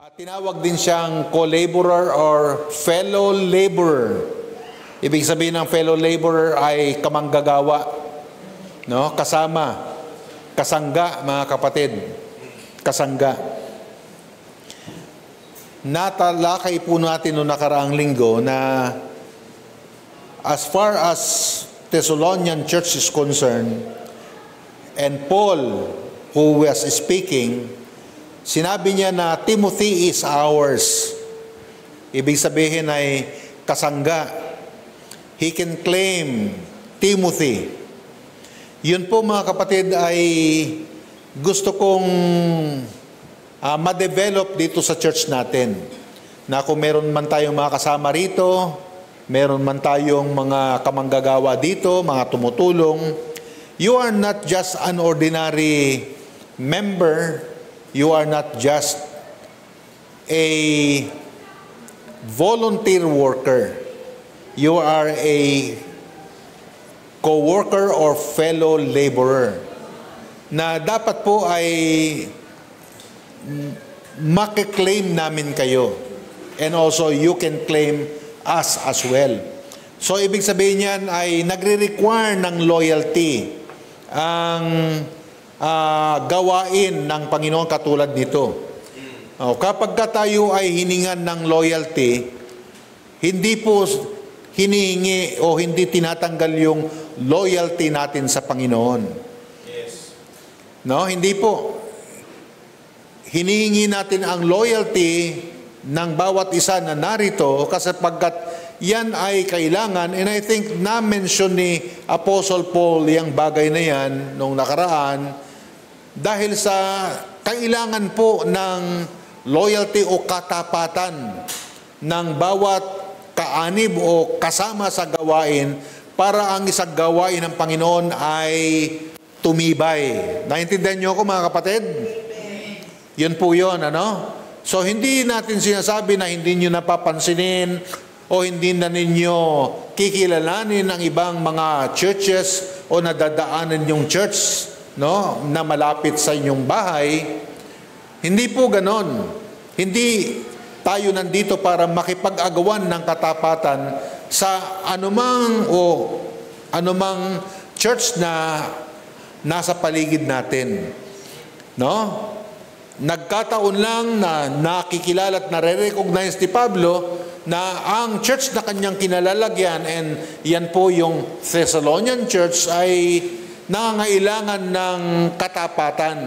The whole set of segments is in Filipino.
At tinawag din siyang co-laborer or fellow laborer. Ibig sabihin ng fellow laborer ay kamanggagawa, no? Kasama, kasangga, mga kapatid. Kasangga. Natalakay po natin noong nakaraang linggo na as far as Thessalonian church is concerned, and Paul, who was speaking, sinabi niya na Timothy is ours. Ibig sabihin ay kasangga. He can claim Timothy. Yun po mga kapatid ay gusto kong ma-develop dito sa church natin. Na kung meron man tayong mga kasama rito, meron man tayong mga kamanggagawa dito, mga tumutulong, you are not just an ordinary member. You are not just a volunteer worker. You are a co-worker or fellow laborer na dapat po ay makiklaim namin kayo. And also, you can claim us as well. So, ibig sabihin yan ay nagre-require ng loyalty ang gawain ng Panginoon katulad nito. Kapag tayo ay hiningan ng loyalty, hindi po hinihingi o hindi tinatanggal yung loyalty natin sa Panginoon. Yes. No, hindi po. Hinihingi natin ang loyalty ng bawat isa na narito kasi pagkat yan ay kailangan, and I think na-mention ni Apostle Paul yung bagay na yan nung nakaraan, dahil sa kailangan po ng loyalty o katapatan ng bawat kaanib o kasama sa gawain para ang isang gawain ng Panginoon ay tumibay. Naintindihan niyo ako mga kapatid? Yun po yun, ano? So hindi natin sinasabi na hindi niyo napapansinin o hindi na ninyo kikilalanin ang ibang mga churches o nadadaanan yung church, no, na malapit sa inyong bahay. Hindi po ganon. Hindi tayo nandito para makipag-agawan ng katapatan sa anumang church na nasa paligid natin. No? Nagkataon lang na nakikilala at nare-recognize ni Pablo na ang church na kanyang kinalalagyan, and yan po yung Thessalonian church, ay nangangailangan ng katapatan.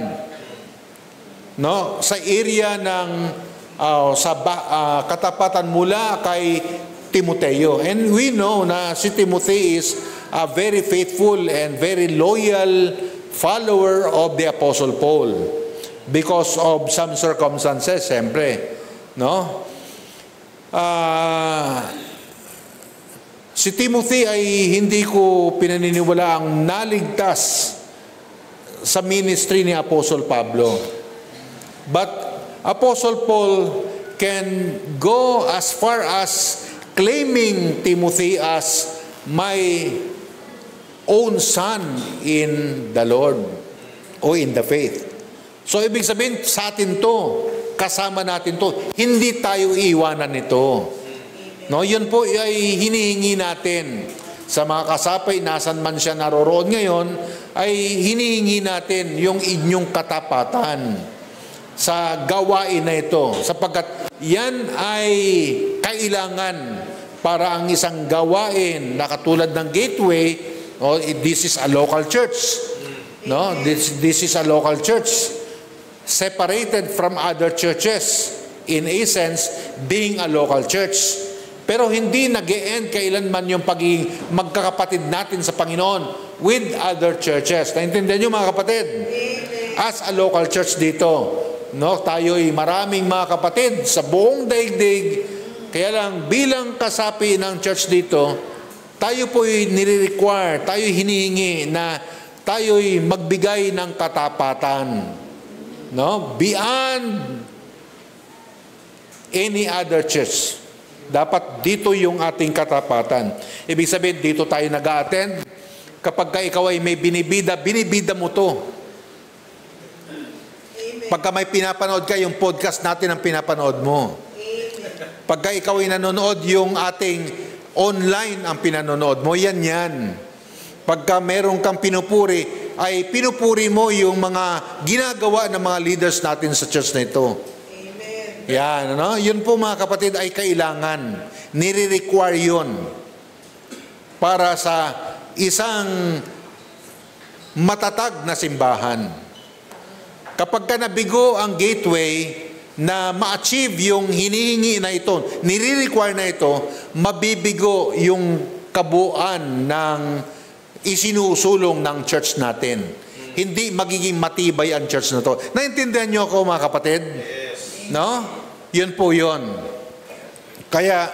No, sa area ng katapatan mula kay Timoteo. And we know na si Timothy is a very faithful and very loyal follower of the Apostle Paul because of some circumstances, siyempre. No? Si Timothy ay hindi ko pinaniniwala ang naligtas sa ministry ni Apostle Pablo. But Apostle Paul can go as far as claiming Timothy as my own son in the Lord o in the faith. So ibig sabihin sa atin to, kasama natin to, hindi tayo iiwanan nito. No, yun po ay hinihingi natin sa mga kasapay, nasan man siya naroroon ngayon, ay hinihingi natin yung inyong katapatan sa gawain na ito, sapagkat yan ay kailangan para ang isang gawain na katulad ng Gateway. This is a local church. No, this is a local church separated from other churches, in essence being a local church. Pero hindi nag-e-end kailanman yung pagiging magkakapatid natin sa Panginoon with other churches. Naintindihan niyo mga kapatid? As a local church dito, no, tayo ay maraming mga kapatid sa buong daigdig. Kaya lang bilang kasapi ng church dito, tayo po ay nire-require, tayo ay hinihingi na tayo ay magbigay ng katapatan, no, beyond any other church. Dapat dito yung ating katapatan. Ibig sabihin dito tayo nag-a-attend. Kapag ikaw ay may binibida mo to. Pagka may pinapanood ka, yung podcast natin ang pinapanood mo. Pagka ikaw ay nanonood, yung ating online ang pinanonood mo, yan. Pagka meron kang pinupuri, ay pinupuri mo yung mga ginagawa ng mga leaders natin sa church na ito. Amen. Yan, ano? Yun po mga kapatid ay kailangan. Nire-require yun para sa isang matatag na simbahan. Kapag ka nabigo ang gateway na ma-achieve yung hinihingi na ito, nire-require na ito, mabibigo yung kabuuan ng isinusulong ng church natin. Hindi magiging matibay ang church na to. Naintindihan niyo ako mga kapatid? Yes. No? Yun po yun. Kaya,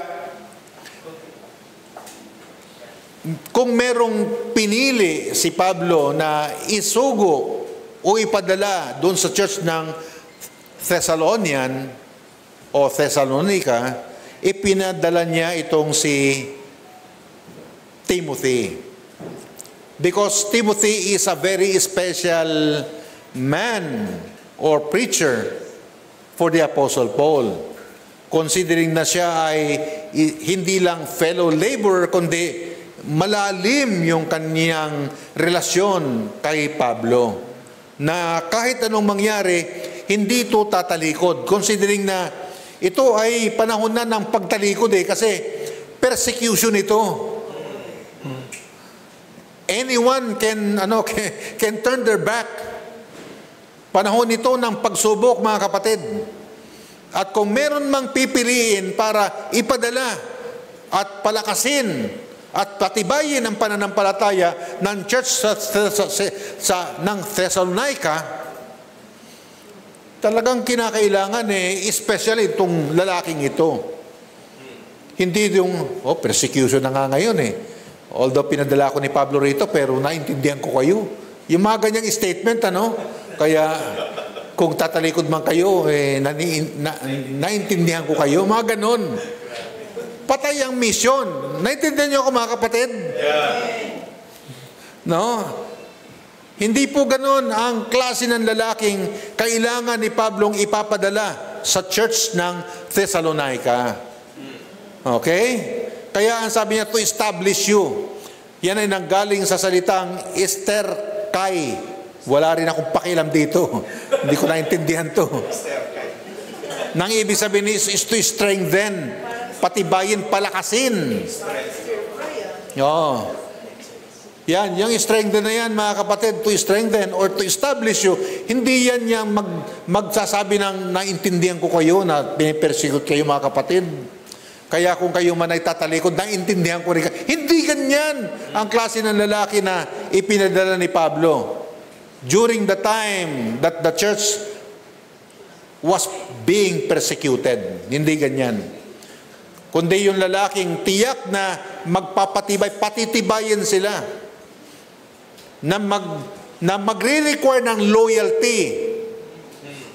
kung merong pinili si Pablo na isugo o ipadala doon sa church ng Thessalonian o Thessalonica, ipinadala niya itong si Timothy. Because Timothy is a very special man or preacher for the Apostle Paul. Considering na siya ay hindi lang fellow laborer, kundi malalim yung kanyang relasyon kay Pablo. Na kahit anong mangyari, hindi ito tatalikod. Considering na ito ay panahon na ng pagtalikod kasi persecution ito. Anyone can turn their back. Panahon ito ng pagsubok, mga kapatid. At kung meron mang pipiliin para ipadala at palakasin at patibayin ang pananampalataya ng church ng Thessalonica, talagang kinakailangan especially itong lalaking ito. Hindi yung, persecution na nga ngayon Although pinadala ko ni Pablo rito, pero naintindihan ko kayo. Yung mga ganyang statement, Kaya, kung tatalikod man kayo, naintindihan ko kayo. Mga ganon. Patay ang mission. Naintindihan niyo ako, mga kapatid? Yeah. No? Hindi po ganon ang klase ng lalaking kailangan ni Pablong ipapadala sa church ng Thessalonica. Okay? Kaya ang sabi niya, to establish you. Yan ay nanggaling sa salitang esterkai. Wala rin akong pakialam dito. Hindi ko naintindihan to. Nang ibig sabihin is to strengthen, patibayin, palakasin. Yan, yung strengthen na yan, mga kapatid, to strengthen or to establish you. Hindi yan yung magsasabi ng naintindihan ko kayo, na pinipersecute kayo, mga kapatid. Kaya kung kayo man ay tatalikod, naintindihan ko rin. Hindi ganyan ang klase ng lalaki na ipinadala ni Pablo. During the time that the church was being persecuted. Hindi ganyan. Kundi yung lalaking tiyak na magpapatibay, patitibayin sila. Na magre-require ng loyalty.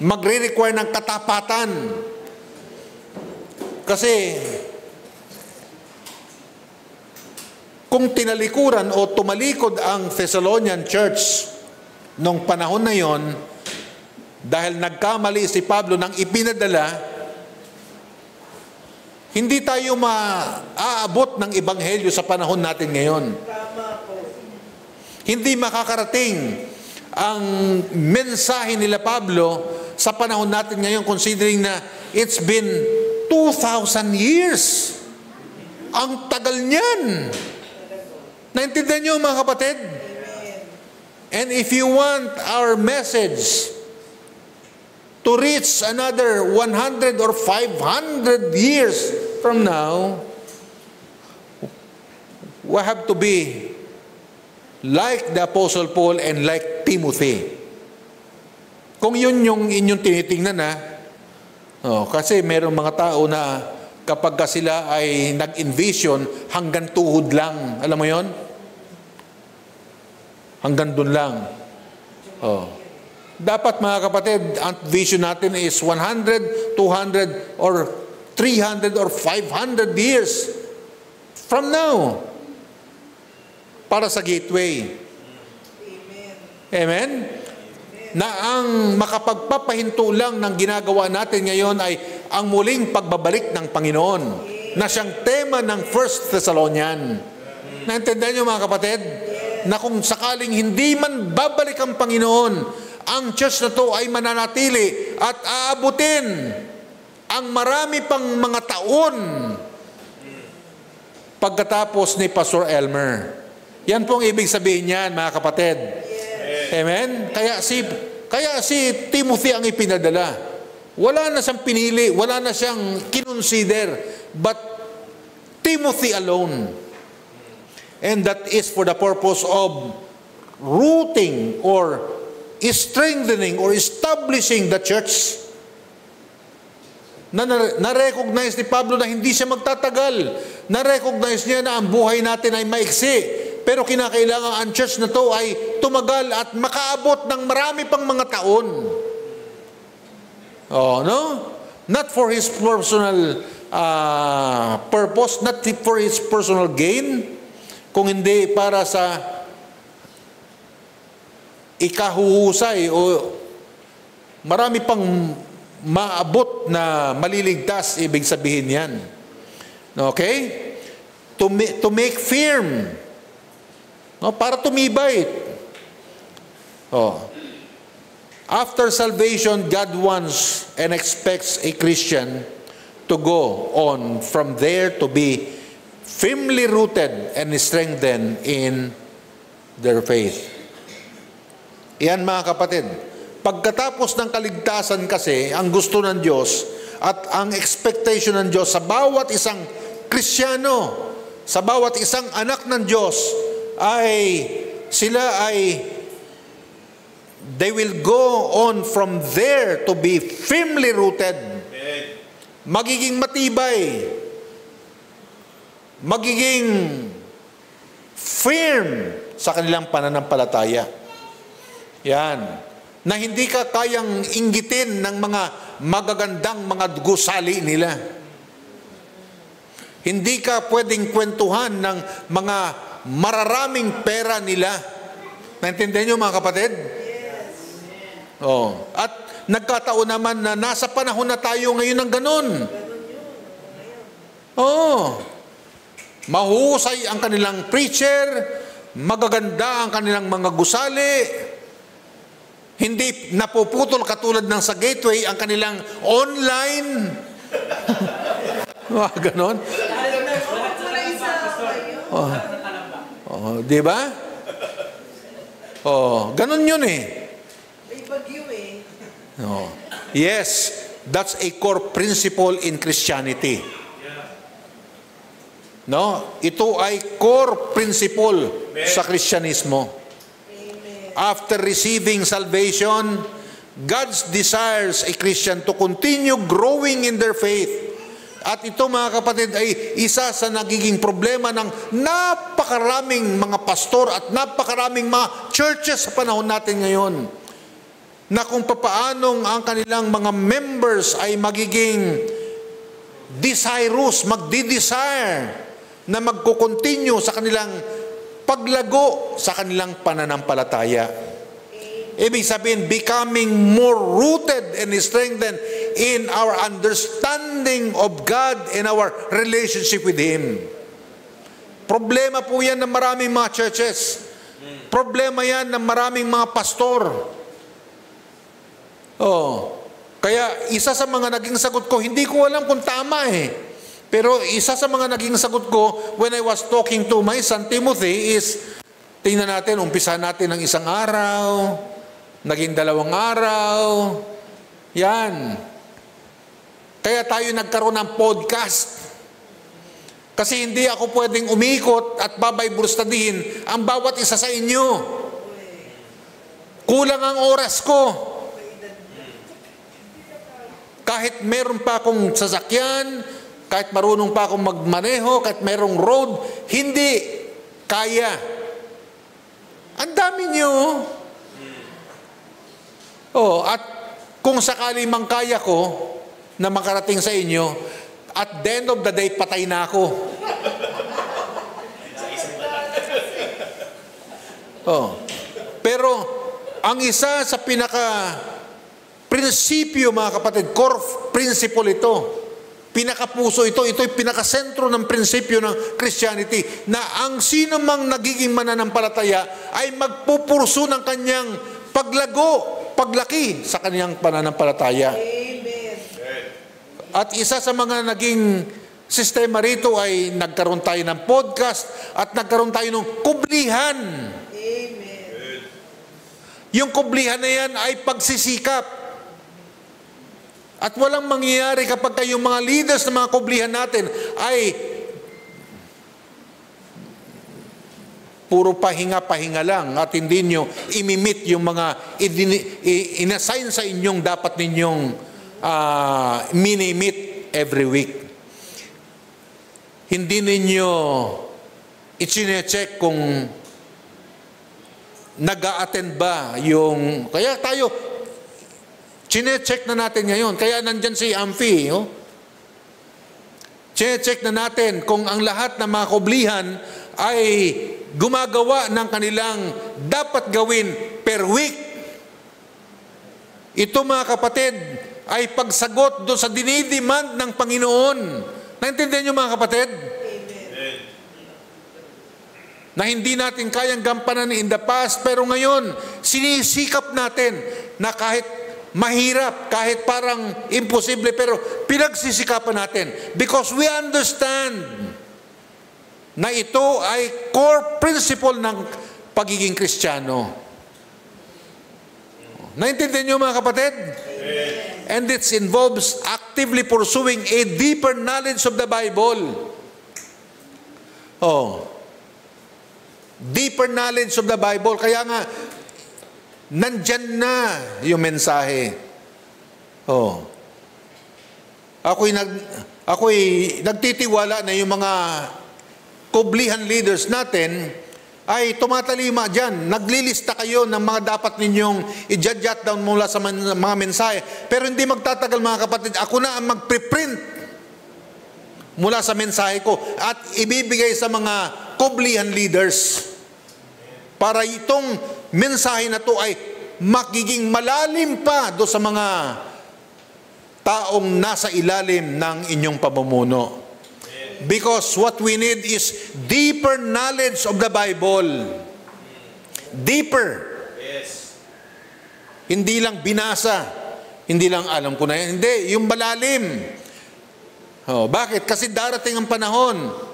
Magre-require ng katapatan. Kasi, kung tinalikuran o tumalikod ang Thessalonian church nung panahon na yon, dahil nagkamali si Pablo nang ipinadala, hindi tayo maaabot ng ebanghelyo sa panahon natin ngayon. Hindi makakarating ang mensahe nila Pablo sa panahon natin ngayon, considering na it's been 2,000 years. Ang tagal niyan. Naintindihan niyo, mga kapatid? And if you want our message to reach another 100 or 500 years from now, we have to be like the Apostle Paul and like Timothy. Kung yun yung inyong tinitingnan kasi mayroong mga tao na kapag sila ay nag-envision, hanggang tuhod lang. Alam mo yon? Hanggang dun lang. Dapat, mga kapatid, ang vision natin is 100, 200, or 300 or 500 years from now para sa gateway. Amen? na ang makapagpapahinto lang ng ginagawa natin ngayon ay ang muling pagbabalik ng Panginoon, na siyang tema ng 1 Thessalonian. Naintindihan niyo mga kapatid? Na kung sakaling hindi man babalik ang Panginoon, ang church na to ay mananatili at aabutin ang marami pang mga taon pagkatapos ni Pastor Elmer. Yan pong ibig sabihin niyan, mga kapatid. Amen? Kaya si Timothy ang ipinadala. Wala na siyang pinili, wala na siyang kinonsider, but Timothy alone. And that is for the purpose of rooting or strengthening or establishing the church. Na-recognize ni Pablo na hindi siya magtatagal. Na-recognize niya na ang buhay natin ay maiksi. Pero kinakailangan ang church na to ay tumagal at makaabot ng marami pang mga taon. Oh, no? Not for his personal purpose, not for his personal gain, kung hindi para sa ikahuhusay o marami pang maabot na maliligtas, ibig sabihin yan. Okay? To make firm. No, para tumibay. Oh. After salvation, God wants and expects a Christian to go on from there to be firmly rooted and strengthened in their faith. Iyan mga kapatid, pagkatapos ng kaligtasan kasi, ang gusto ng Diyos at ang expectation ng Diyos sa bawat isang Kristiyano, sa bawat isang anak ng Diyos, they will go on from there to be firmly rooted. Magiging matibay. Magiging firm sa kanilang pananampalataya. Yan. Na hindi ka kayang inggitin ng mga magagandang mga gusali nila. Hindi ka pwedeng kwentuhan ng mga mararaming pera nila. Naintindihan niyo mga kapatid? Oh. At nagkataon naman na nasa panahon na tayo ngayon ng ganun. Oh. Mahusay ang kanilang preacher, magaganda ang kanilang mga gusali, hindi napuputol katulad ng sa Gateway ang kanilang online. Ganon. Oh. Oh, di ba? Oh, ganon yun eh. No. Yes, that's a core principle in Christianity. No, ito ay core principle sa Kristyanismo. After receiving salvation, God desires a Christian to continue growing in their faith. At ito mga kapatid ay isa sa nagiging problema ng napakaraming mga pastor at napakaraming mga churches sa panahon natin ngayon. Na kung papaanong ang kanilang mga members ay magiging desirous, magdi-desire na magko-continue sa kanilang paglago sa kanilang pananampalataya. Ibig sabihin, becoming more rooted and strengthened in our understanding of God and our relationship with Him. Problema po yan ng maraming mga churches. Problema yan ng maraming mga pastor. Oh, kaya isa sa mga naging sagot ko, hindi ko alam kung tama eh. Pero isa sa mga naging sagot ko when I was talking to my son Timothy is, tingnan natin, umpisa natin ng isang araw, naging 2 araw, yan. Kaya tayo nagkaroon ng podcast. Kasi hindi ako pwedeng umikot at babaybul studyhin ang bawat isa sa inyo. Kulang ang oras ko. Kahit meron pa akong sasakyan, kahit marunong pa akong magmaneho, kahit merong road, hindi kaya. Ang dami nyo. Oh, at kung sakali mang kaya ko na makarating sa inyo, at the end of the day, patay na ako. Oh. Pero Ang isa sa prinsipyo, mga kapatid, core principle ito, pinakapuso ito, ito'y pinakasentro ng prinsipyo ng Christianity, na ang sino mang nagiging mananampalataya ay magpupurso ng kanyang paglaki sa kanyang pananampalataya. Amen. At isa sa mga naging sistema rito ay nagkaroon tayo ng podcast at nagkaroon tayo ng kublihan. Amen. Yung kublihan na yan ay pagsisikap. At walang mangyayari kapag kayong mga leaders ng mga kublihan natin ay puro pahinga-pahinga lang at hindi nyo imimit yung mga inassign sa inyong dapat ninyong minimit every week. Hindi ninyo i-check kung nag-a-attend ba yung... Kaya tayo, chine-check na natin ngayon. Kaya nandyan si Amphi. Oh? Chine-check na natin kung ang lahat ng mga kublihan ay gumagawa ng kanilang dapat gawin per week. Ito, mga kapatid, ay pagsagot doon sa dinidemand ng Panginoon. Naintindihan niyo, mga kapatid? Amen. Na hindi natin kayang gampanan in the past, pero ngayon, sinisikap natin na kahit mahirap, kahit parang imposible, pero pinagsisikapan natin. Because we understand na ito ay core principle ng pagiging Kristiyano. Naintindihan niyo, mga kapatid? Amen. And it involves actively pursuing a deeper knowledge of the Bible. Oh. Deeper knowledge of the Bible. Kaya nga, nandyan na yung mensahe. Oh. Ako'y nagtitiwala na yung mga kublihan leaders natin ay tumatalima dyan. Naglilista kayo ng mga dapat ninyong i-jot down mula sa mga mensahe. Pero hindi magtatagal, mga kapatid. Ako na ang magpreprint mula sa mensahe ko at ibibigay sa mga kublihan leaders para itong mensahe na to ay magiging malalim pa do sa mga taong nasa ilalim ng inyong pamumuno. Because what we need is deeper knowledge of the Bible. Deeper. Yes. Hindi lang binasa. Hindi lang alam ko na yan. Hindi, yung malalim. Oh, bakit? Kasi darating ang panahon.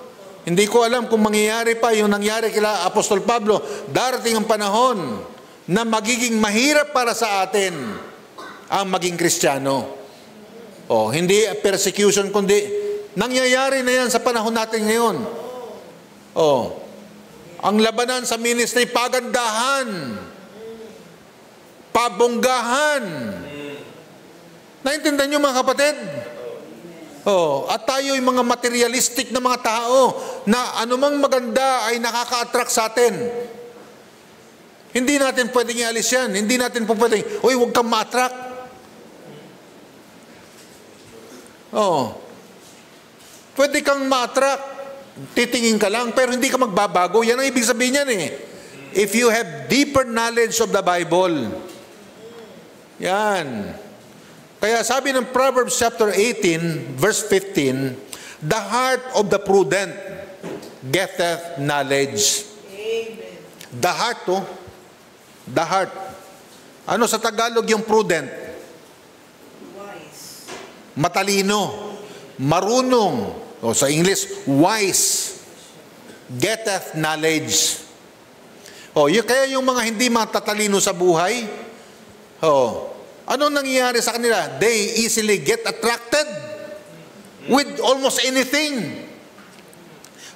Hindi ko alam kung mangyayari pa yung nangyari kila Apostol Pablo. Darating ang panahon na magiging mahirap para sa atin ang maging Kristiyano. Oh, hindi persecution kundi nangyayari na yan sa panahon natin ngayon. Oh. Ang labanan sa ministry, pagandahan, pabonggahan. Naintindihan niyo, mga kapatid? Oh, at tayo yung mga materialistic na mga tao na anumang maganda ay nakaka-attract sa atin. Hindi natin pwedeng ialis yan. Hindi natin po pwedeng, uy, huwag kang ma-attract. Oh. Pwede kang ma-attract, titingin ka lang, pero hindi ka magbabago. Yan ang ibig sabihin yan eh. If you have deeper knowledge of the Bible. Yan. Kaya sabi ng Proverbs chapter 18, verse 15, the heart of the prudent getteth knowledge. Amen. The heart, oh. The heart. Ano sa Tagalog yung prudent? Wise. Matalino. Marunong. O sa English, wise. Getteth knowledge. O, kaya yung mga hindi matatalino sa buhay, anong nangyayari sa kanila? They easily get attracted with almost anything.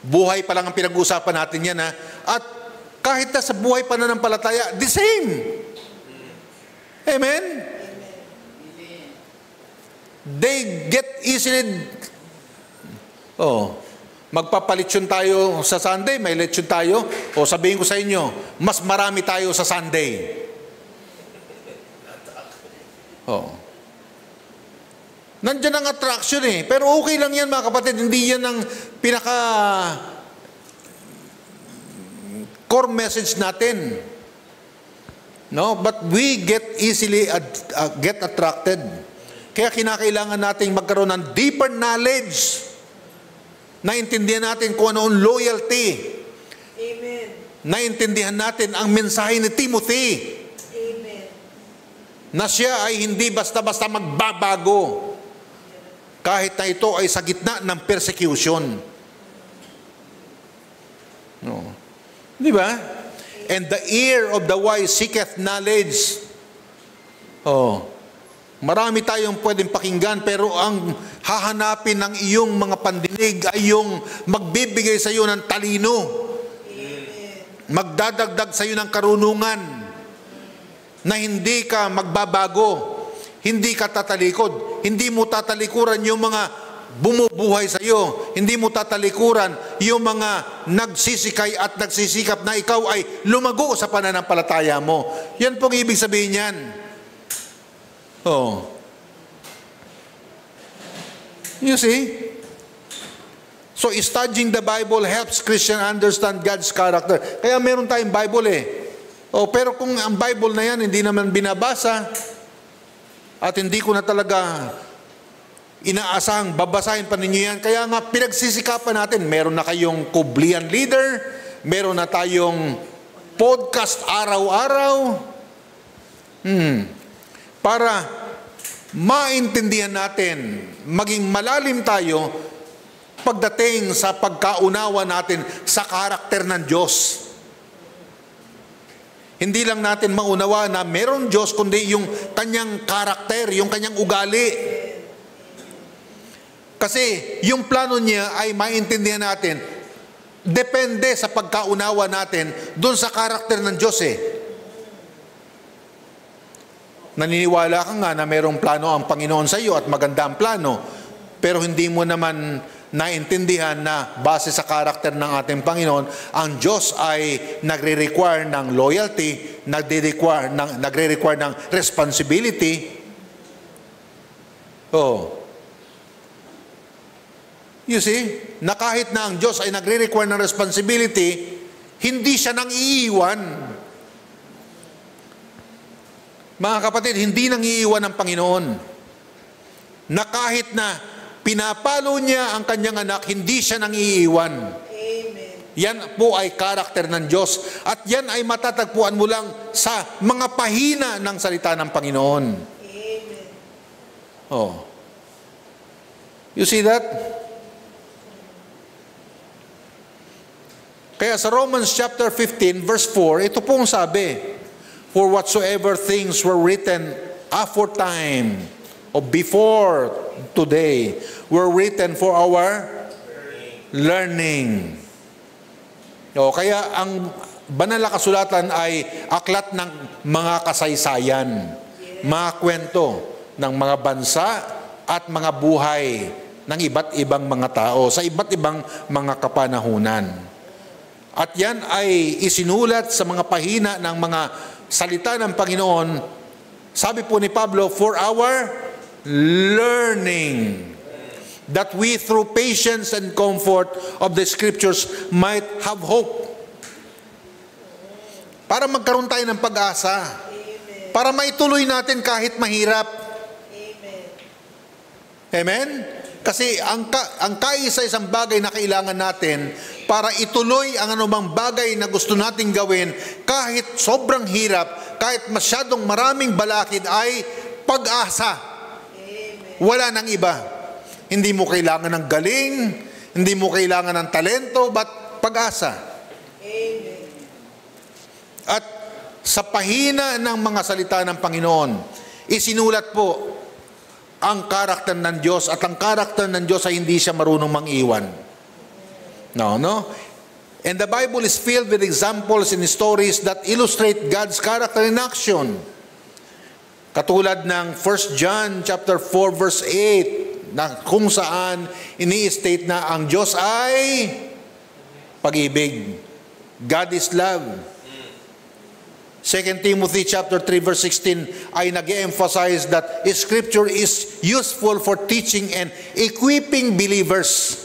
Buhay pa lang ang pinag-uusapan natin yan, ha? At kahit na sa buhay pananampalataya, the same. Amen? They get easily... magpapalitsyon tayo sa Sunday, may lechon tayo, o sabihin ko sa inyo, mas marami tayo sa Sunday. Nandiyan ang attraction eh. Pero okay lang yan, mga kapatid. Hindi yan ang pinaka core message natin. No, but we get easily get attracted. Kaya kinakailangan nating magkaroon ng deeper knowledge. Naintindihan natin kung ano ang loyalty. Amen. Naintindihan natin ang mensahe ni Timothy. Amen. Na siya ay hindi basta-basta magbabago. Kahit na ito ay sa gitna ng persecution. No. Di ba? And the ear of the wise seeketh knowledge. Oh. Marami tayong pwedeng pakinggan, pero ang hahanapin ng iyong mga pandinig ay yung magbibigay sa iyo ng talino. Magdadagdag sa iyo ng karunungan na hindi ka magbabago, hindi ka tatalikod, hindi mo tatalikuran yung mga bumubuhay sa iyo, hindi mo tatalikuran yung mga nagsisikay at nagsisikap na ikaw ay lumago sa pananampalataya mo. Yan pong ibig sabihin yan. Oh. You see? So, studying the Bible helps Christian understand God's character. Kaya meron tayong Bible eh. Oh, pero kung ang Bible na yan hindi naman binabasa at hindi ko na talaga inaasahang babasahin pa ninyo yan, kaya nga pinagsisikapan natin. Meron na kayong Kublian Leader, meron na tayong podcast araw-araw. Para maintindihan natin, maging malalim tayo pagdating sa pagkaunawa natin sa karakter ng Diyos. Hindi lang natin maunawa na meron Diyos, kundi yung kanyang karakter, yung kanyang ugali. Kasi yung plano niya ay maintindihan natin, depende sa pagkaunawa natin doon sa karakter ng Diyos eh. Naniniwala ka nga na mayroong plano ang Panginoon sa iyo at maganda ang plano, pero hindi mo naman naintindihan na base sa karakter ng ating Panginoon, ang Diyos ay nagre-require ng loyalty, nagre-require ng responsibility. Oh. You see, na kahit na ang Diyos ay nagre-require ng responsibility, hindi siya nang iiwan. Mga kapatid, hindi nang iiwan ng Panginoon. Na kahit na pinapalo niya ang kanyang anak, hindi siya nang iiwan. Amen. Yan po ay karakter ng Diyos. At yan ay matatagpuan mo lang sa mga pahina ng salita ng Panginoon. Amen. Oh. You see that? Kaya sa Romans chapter 15 verse 4, ito pong sabi, for whatsoever things were written aforetime or before today were written for our learning. O, kaya ang banal na kasulatan ay aklat ng mga kasaysayan, mga kwento ng mga bansa at mga buhay ng iba't ibang mga tao sa iba't ibang mga kapanahunan. At yan ay isinulat sa mga pahina ng mga salita ng Panginoon. Sabi po ni Pablo, for our learning, that we through patience and comfort of the Scriptures might have hope. Para magkaroon tayo ng pag-asa. Amen. Para maituloy natin kahit mahirap. Amen. Amen? Kasi ang kaisa-isang bagay na kailangan natin para ituloy ang anumang bagay na gusto nating gawin, kahit sobrang hirap, kahit masyadong maraming balakid, ay pag-asa. Amen. Wala nang iba. Hindi mo kailangan ng galing, hindi mo kailangan ng talento, but pag-asa. Amen. At sa pahina ng mga salita ng Panginoon, isinulat po ang karakter ng Diyos, at ang karakter ng Diyos ay hindi siya marunong mang-iwan. No? And the Bible is filled with examples and stories that illustrate God's character in action. Katulad ng 1 John chapter 4 verse 8, na kung saan ini-state na ang Diyos ay pag-ibig. God is love. 2 Timothy chapter 3 verse 16 ay nag-emphasize that Scripture is useful for teaching and equipping believers.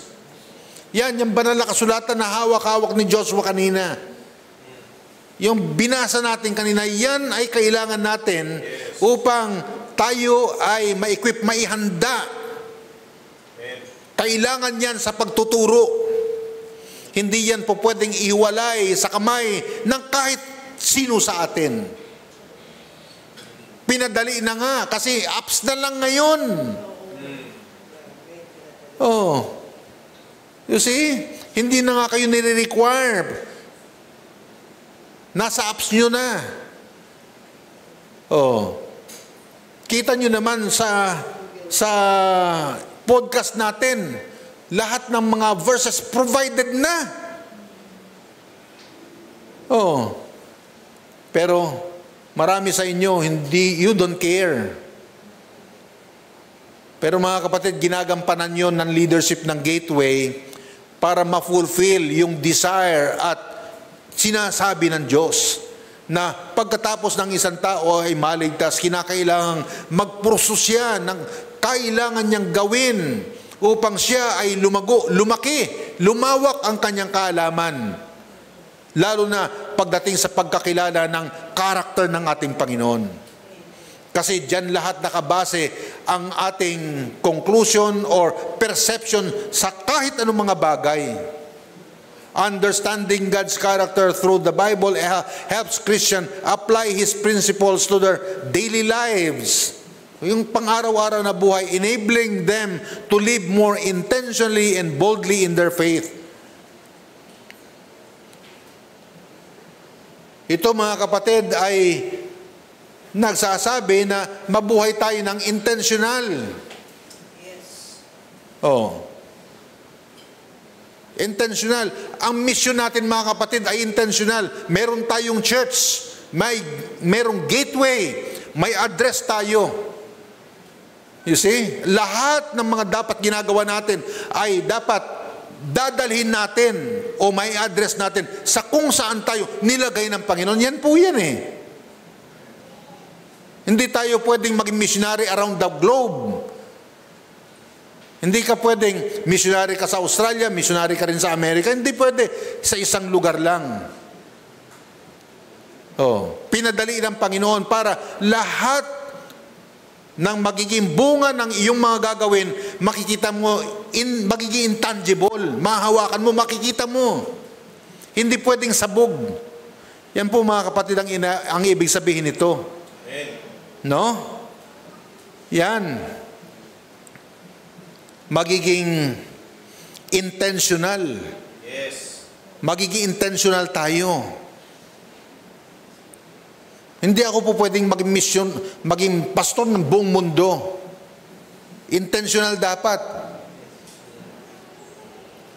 Yan, yung banal na kasulatan na hawak-hawak ni Joshua kanina. Yung binasa natin kanina, yan ay kailangan natin upang tayo ay ma-equip, maihanda. Kailangan yan sa pagtuturo. Hindi yan po pwedeng ihiwalay sa kamay ng kahit sino sa atin. Pinadali na nga kasi apps na lang ngayon. Oh. You see? Hindi na nga kayo nire-require. Nasa apps nyo na. Oh. Kita nyo naman sa podcast natin, lahat ng mga verses provided na. Oh. Pero marami sa inyo, you don't care. Pero mga kapatid, ginagampanan yon ng leadership ng Gateway para ma-fulfill yung desire at sinasabi ng Diyos na pagkatapos ng isang tao ay maligtas, kinakailangang magpurso siya ng kailangan niyang gawin upang siya ay lumaki, lumawak ang kanyang kaalaman. Lalo na pagdating sa pagkakilala ng karakter ng ating Panginoon. Kasi dyan lahat nakabase ang ating conclusion or perception sa kahit anong mga bagay. Understanding God's character through the Bible helps Christians apply His principles to their daily lives. Yung pang-araw-araw na buhay, enabling them to live more intentionally and boldly in their faith. Ito mga kapatid ay nagsasabi na mabuhay tayo ng intentional. Yes. Oh. Intentional. Ang mission natin mga kapatid ay intentional. Meron tayong church, merong gateway, may address tayo. You see? Lahat ng mga dapat ginagawa natin ay dapat dadalhin natin o may address natin sa kung saan tayo nilagay ng Panginoon. Yan po yan eh. Hindi tayo pwedeng maging missionary around the globe. Hindi ka pwedeng missionary ka sa Australia, missionary ka rin sa Amerika. Hindi pwede sa isang lugar lang. Oh, pinadali ng Panginoon para lahat ng magiging bunga ng iyong mga gagawin, makikita mo, magiging intangible. Mahawakan mo, makikita mo. Hindi pwedeng sabog. Yan po mga kapatid ang ibig sabihin nito. No? Yan. Magiging intentional. Yes. Magiging intentional tayo. Hindi ako po pwedeng maging pastor ng buong mundo. Intentional dapat.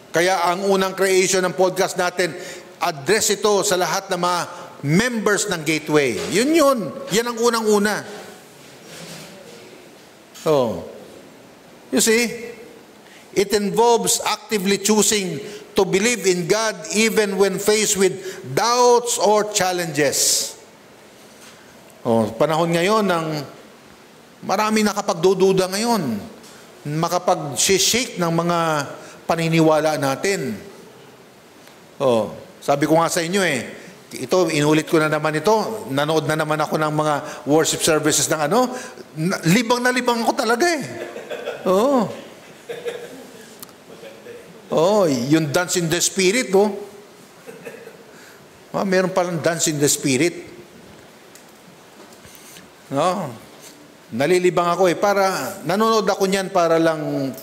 Kaya ang unang creation ng podcast natin, address ito sa lahat ng mga members ng Gateway. Yun. Yan ang unang-una. Oh. You see? It involves actively choosing to believe in God even when faced with doubts or challenges. Oh, panahon ngayon ng marami nakapagdududa ngayon, makapag-shake ng mga paniniwala natin. Oh, sabi ko nga sa inyo ito, inulit ko na naman ito, nanood na naman ako ng mga worship services ng libang na libang ako talaga Oh. Oh, yung dance in the spirit, meron palang dance in the spirit. No? Nalilibang ako para nanonood ako niyan para lang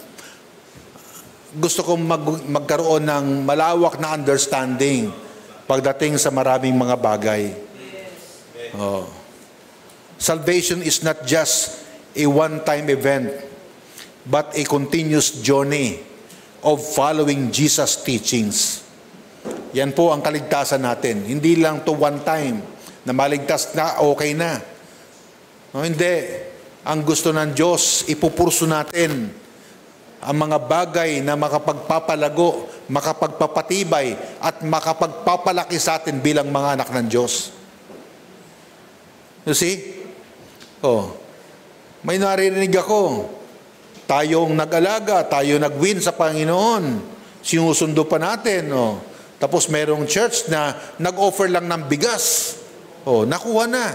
gusto kong magkaroon ng malawak na understanding pagdating sa maraming mga bagay. Oh. Salvation is not just a one-time event, but a continuous journey of following Jesus' teachings. Yan po ang kaligtasan natin. Hindi lang to one time na maligtas na, okay na. No, hindi. Ang gusto ng Diyos, ipupurso natin ang mga bagay na makapagpapalago, makapagpapatibay, at makapagpapalaki sa atin bilang mga anak ng Diyos. You see? Oh, may naririnig ako. Tayong nag-alaga, tayo nag-win sa Panginoon. Sinusundo pa natin. Tapos merong church na nag-offer lang ng bigas. Oh, nakuha na.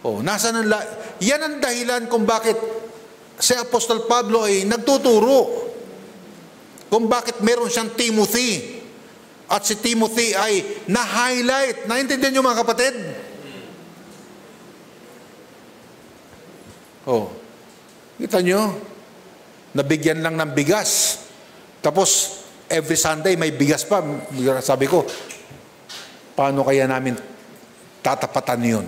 Oh, nasaan ang yan ang dahilan kung bakit si Apostol Pablo ay nagtuturo. Kung bakit meron siyang Timothy. At si Timothy ay na-highlight. Naintindihan niyo mga kapatid? Oh. Kita niyo? Nabigyan lang ng bigas. Tapos, every Sunday may bigas pa. Sabi ko, paano kaya namin tatapatan yun?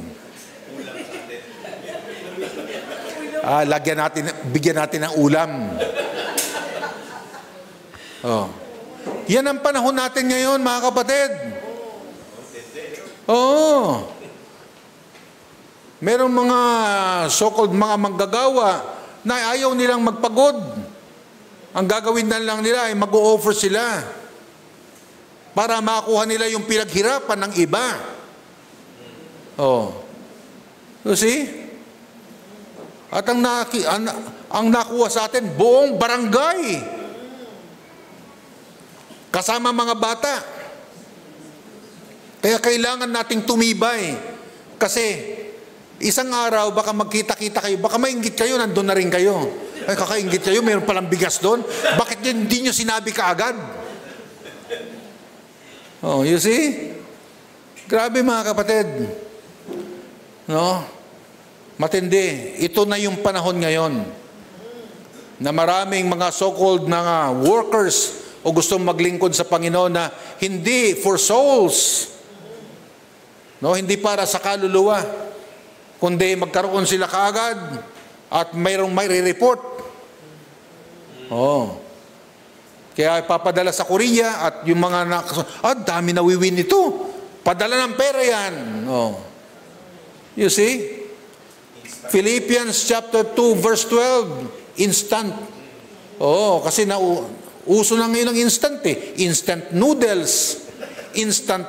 Bigyan natin ng ulam. Oh. Yan ang panahon natin ngayon, mga kapatid. Oo. Merong mga so-called mga manggagawa na ayaw nilang magpagod. Ang gagawin na lang nila ay mag-o-offer sila para makuha nila yung pinaghirapan ng iba. Oh. You see? At ang nakuha sa atin, buong barangay. Kasama mga bata. Kaya kailangan nating tumibay. Kasi isang araw, baka magkita-kita kayo, baka mainggit kayo, nandun na rin kayo. Ay, kakainggit kayo, mayroon palang bigas doon. Bakit hindi nyo sinabi kaagad? Oh, you see? Grabe mga kapatid. No? Matindi. Ito na yung panahon ngayon na maraming mga so-called na workers o gustong maglingkod sa Panginoon na hindi for souls. No, hindi para sa kaluluwa. Kundi magkaroon sila kaagad at mayroong may re-report. Oh. Kaya papadala sa Korea at yung mga dami nawiwin ito. Padala ng pera yan. Oh. You see? Philippians chapter 2 verse 12, instant. Oh, kasi uso na ngayon ng instant eh. Instant noodles, instant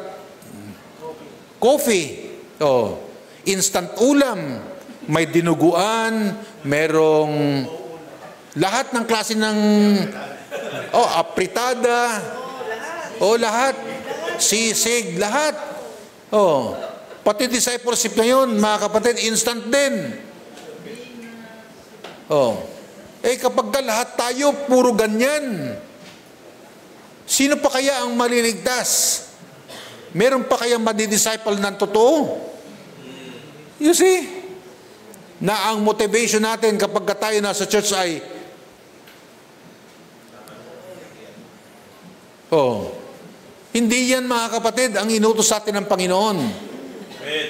coffee, oh, instant ulam, may dinuguan, merong lahat ng klase ng apritada, lahat, sisig, lahat. Oh, pati discipleship ngayon, mga kapatid, instant din. Oh. Kapag lahat tayo, puro ganyan. Sino pa kaya ang maliligtas? Meron pa kaya madidisciple ng totoo? You see? Na ang motivation natin kapag tayo nasa church ay hindi yan mga kapatid ang inutos sa atin ng Panginoon. Amen?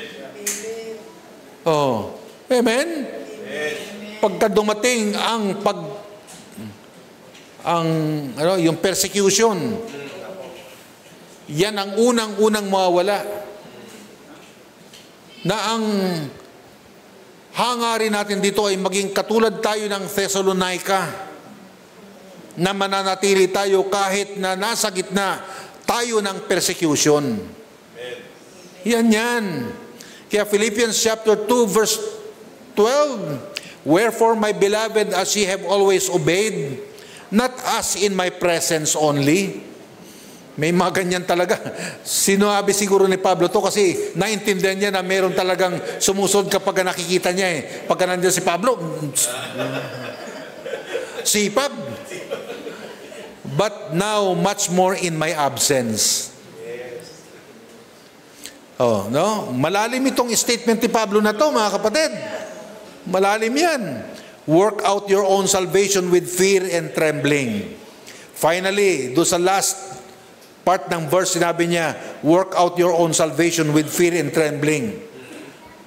Amen? Pagka dumating yung persecution, yan ang unang-unang mawawala. Na ang hangarin natin dito ay maging katulad tayo ng Thessalonica, na mananatili tayo kahit na nasa gitna tayo ng persecution. Yan. Kaya Philippians chapter 2 verse 12, wherefore, my beloved, as ye have always obeyed, not as in my presence only. May mga ganyan talaga. Sinabi siguro ni Pablo to kasi naintindihan niya na meron talagang sumusod kapag nakikita niya eh. Pagka nandiyan si Pablo, sipag. But now, much more in my absence. Oh, no? Malalim itong statement ni Pablo na to, mga kapatid. Malalim yan. Work out your own salvation with fear and trembling. Finally, do sa last part ng verse, sinabi niya, work out your own salvation with fear and trembling.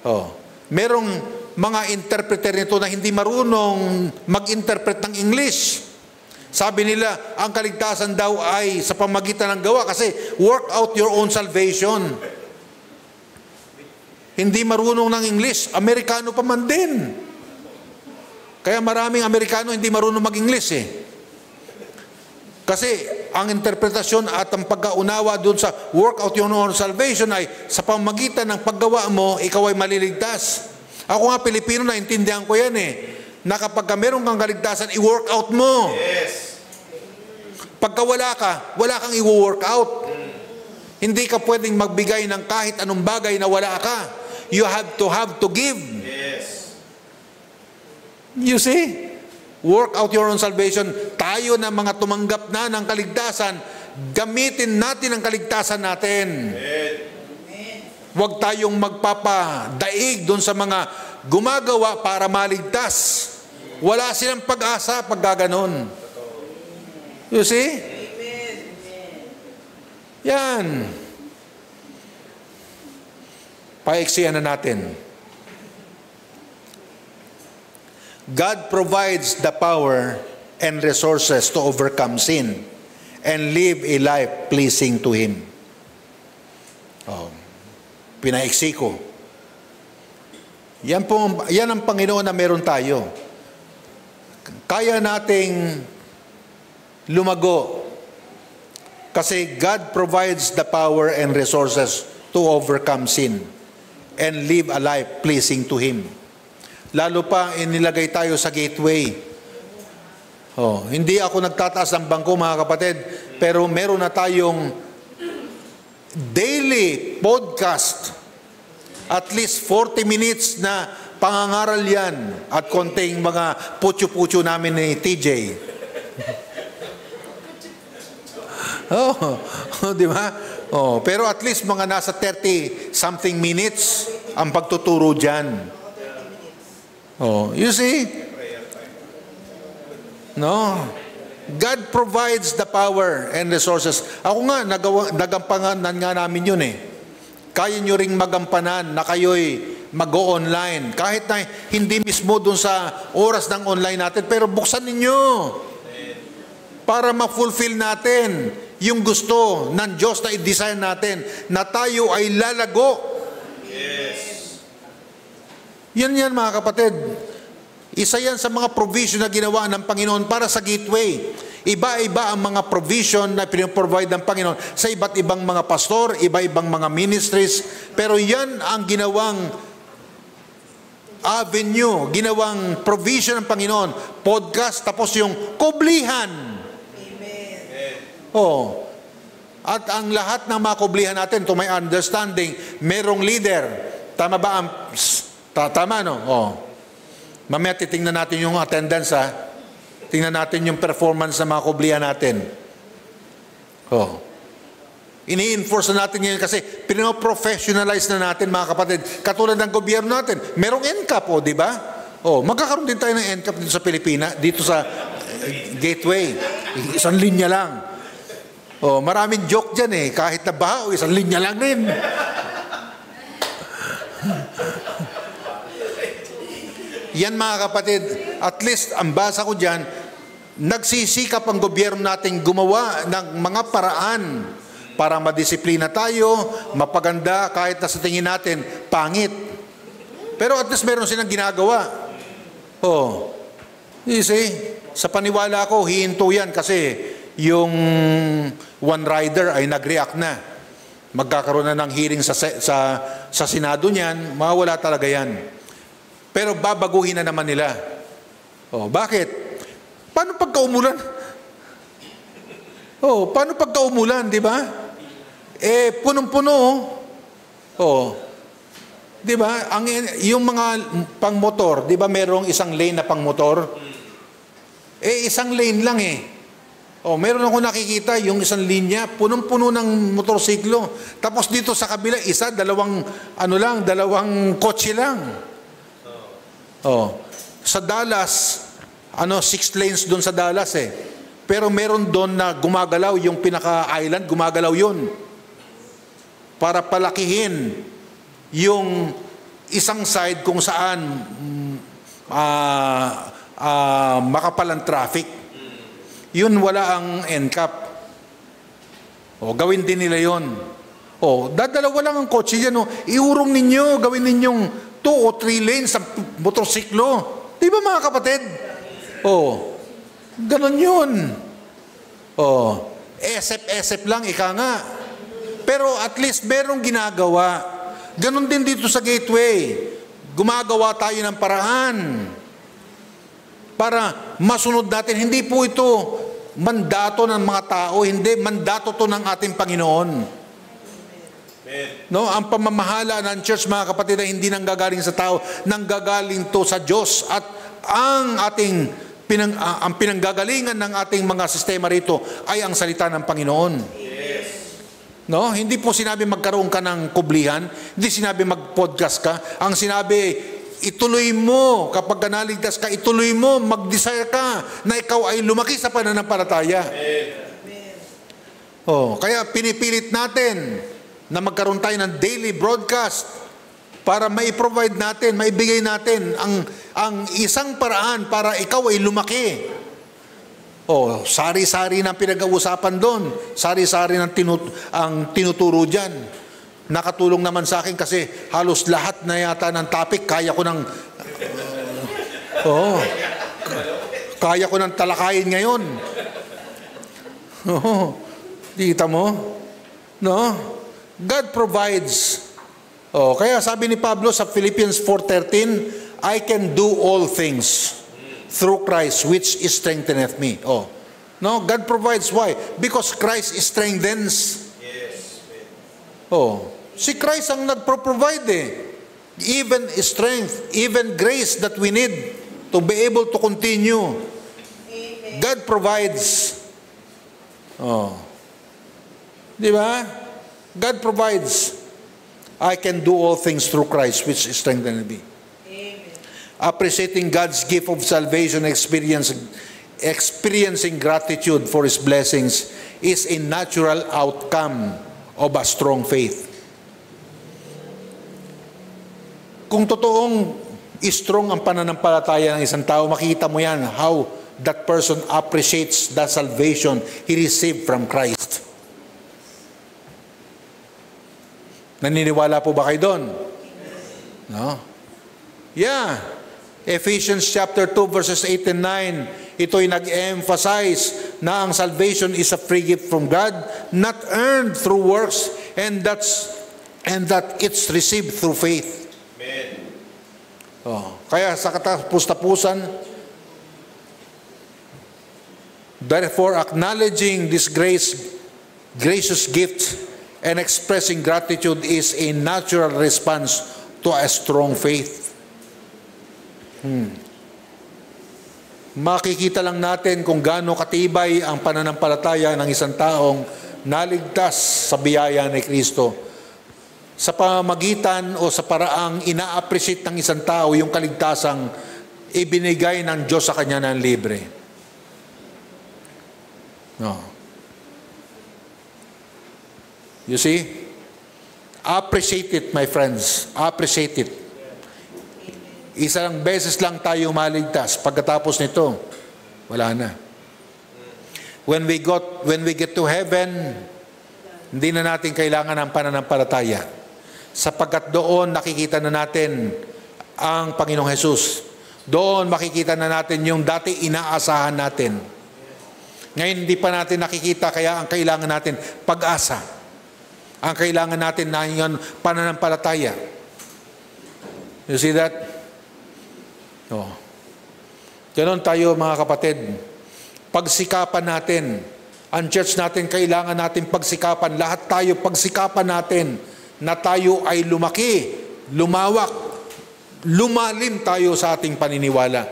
Oh. Merong mga interpreter nito na hindi marunong mag-interpret ng English. Sabi nila, ang kaligtasan daw ay sa pamagitan ng gawa kasi work out your own salvation. Hindi marunong ng English, Amerikano pa man din. Kaya maraming Amerikano hindi marunong mag-English eh. Kasi ang interpretasyon at ang pagkaunawa doon sa work out your own salvation ay sa pamagitan ng paggawa mo, ikaw ay maliligtas. Ako nga Pilipino, naintindihan ko yan eh. Na kapag meron kang kaligtasan, i-work out mo. Yes. Pagka wala kang i-work out. Hindi ka pwedeng magbigay ng kahit anong bagay na wala ka. You have to give. Yes. You see? Work out your own salvation. Tayo na mga tumanggap na ng kaligtasan, gamitin natin ang kaligtasan natin. Huwag tayong magpapadaig doon sa mga gumagawa para maligtas. Wala silang pag-asa pag gaganon. You see? Yan. Paiksiyan na natin. God provides the power and resources to overcome sin and live a life pleasing to Him. Pinaiksi ko. Yan ang Panginoon na meron tayo. Kaya nating lumago kasi God provides the power and resources to overcome sin and live a life pleasing to Him. Lalo pa inilagay tayo sa gateway. Hindi ako nagtataas ng bangko mga kapatid, pero meron na tayong daily podcast, at least 40 minutes na pangangaral yan at konting mga putyo-putyo namin ni TJ. Di ba? Pero at least mga nasa 30 something minutes ang pagtuturo dyan. You see? No? God provides the power and resources. Ako nga, nagampanan nga namin yun eh. Kaya nyo ring magampanan na kayo'y mag-o-online. Kahit na hindi mismo dun sa oras ng online natin, pero buksan ninyo para ma-fulfill natin yung gusto ng Diyos na i-design natin na tayo ay lalago. Yes. Yan mga kapatid. Isa yan sa mga provision na ginawa ng Panginoon para sa gateway. Iba-iba ang mga provision na pinaprovide ng Panginoon sa iba't ibang mga pastor, iba-ibang mga ministries. Pero yan ang ginawang avenue, ginawang provision ng Panginoon. Podcast, tapos yung kublihan. At ang lahat ng mga kublihan natin, to my understanding, merong leader. Tama ba? Tama, no? Mamaya titingnan natin yung attendance, ha? Tingnan natin yung performance ng mga kublihan natin. Ini-enforce na natin yan kasi pino-professionalize na natin, mga kapatid. Katulad ng gobyerno natin, merong NCAP, di ba? Magkakaroon din tayo ng NCAP dito sa Pilipinas, dito sa gateway. Isang linya lang. Maraming joke dyan eh. Kahit na baha, isang linya lang din. Yan mga kapatid, at least ang basa ko dyan, nagsisikap ang gobyerno natin gumawa ng mga paraan para madisiplina tayo, mapaganda kahit na sa tingin natin, pangit. Pero at least meron silang ginagawa. You see, sa paniwala ko, hihinto yan kasi yung one rider ay nag-react na. Magkakaroon na ng hearing sa Senado niyan, mawala talaga yan. Pero babaguhin na naman nila. Bakit? Paano pagka-umulan? Paano pagka-umulan, di ba? Punong-puno. Di ba? Yung mga pang-motor, di ba merong isang lane na pang-motor? Isang lane lang eh. Meron ako nakikita, yung isang linya, punong-puno ng motorsiklo. Tapos dito sa kabila, dalawang kotse lang. Sa Dallas, 6 lanes doon sa Dallas eh. Pero meron doon na gumagalaw, yung pinaka-island, gumagalaw yun. Para palakihin yung isang side kung saan makapalang traffic. Yun wala ang NCAP. Gawin din nila yun. Dadalawa lang ang kotse yan. Iurong ninyo, gawin ninyong 2 o 3 lanes sa motorsiklo. Di ba mga kapatid? Ganon yun. Esep lang, ika nga. Pero at least merong ginagawa. Ganon din dito sa gateway. Gumagawa tayo ng paraan para masunod natin. Hindi po ito mandato ng mga tao, hindi mandato to ng ating Panginoon. No, ang pamamahala ng church, mga kapatid, ay hindi nanggagaling sa tao, nanggagaling to sa Diyos. At ang ang pinanggagalingan ng ating mga sistema rito ay ang salita ng Panginoon. No, hindi po sinabi magkaroon ka ng kublihan, hindi sinabi mag-podcast ka. Ang sinabi, ituloy mo, kapag naligtas ka, ituloy mo, mag-desire ka na ikaw ay lumaki sa pananampalataya. Kaya pinipilit natin na magkaroon tayo ng daily broadcast para mai-provide natin, maibigay natin ang isang paraan para ikaw ay lumaki. Sari-sari ng pinag-uusapan doon. Sari-sari ng tinuturo dyan. Nakatulong naman sa akin kasi halos lahat na yata ng topic, kaya ko ng kaya ko ng talakayin ngayon. Kita mo? No? God provides. Kaya sabi ni Pablo sa Philippians 4:13, I can do all things through Christ which strengtheneth me. No, God provides. Why? Because Christ strengthens. Si Christ ang nagpro-provide even strength, even grace that we need to be able to continue. God provides. Di ba? God provides. I can do all things through Christ which strengthens me. Appreciating God's gift of salvation, experiencing gratitude for His blessings is a natural outcome of a strong faith. Kung totoong strong ang pananampalataya ng isang tao, makikita mo yan, how that person appreciates the salvation he received from Christ. Naniniwala po ba kayo doon? No? Yeah. Ephesians chapter 2 verses 8 and 9, ito'y nag-emphasize na ang salvation is a free gift from God, not earned through works, and that it's received through faith. Amen. Kaya sa katapus-tapusan, therefore acknowledging this gracious gift and expressing gratitude is a natural response to a strong faith. Makikita lang natin kung gaano katibay ang pananampalataya ng isang taong naligtas sa biyaya ni Kristo sa pamamagitan o sa paraang ina-appreciate ng isang tao yung kaligtasang ibinigay ng Diyos sa kanya ng libre. You see? Appreciate it, my friends. Appreciate it. Isa lang beses lang tayo maligtas. Pagkatapos nito, wala na. When we get to heaven, hindi na natin kailangan ng pananampalataya. Sapagkat doon nakikita na natin ang Panginoong Jesus. Doon makikita na natin yung dati inaasahan natin. Ngayon hindi pa natin nakikita, kaya ang kailangan natin pag-asa. Ang kailangan natin na yung pananampalataya. You see that? Ganon tayo, mga kapatid. Pagsikapan natin. Ang church natin, kailangan natin pagsikapan. Lahat tayo, pagsikapan natin na tayo ay lumaki, lumawak, lumalim tayo sa ating paniniwala.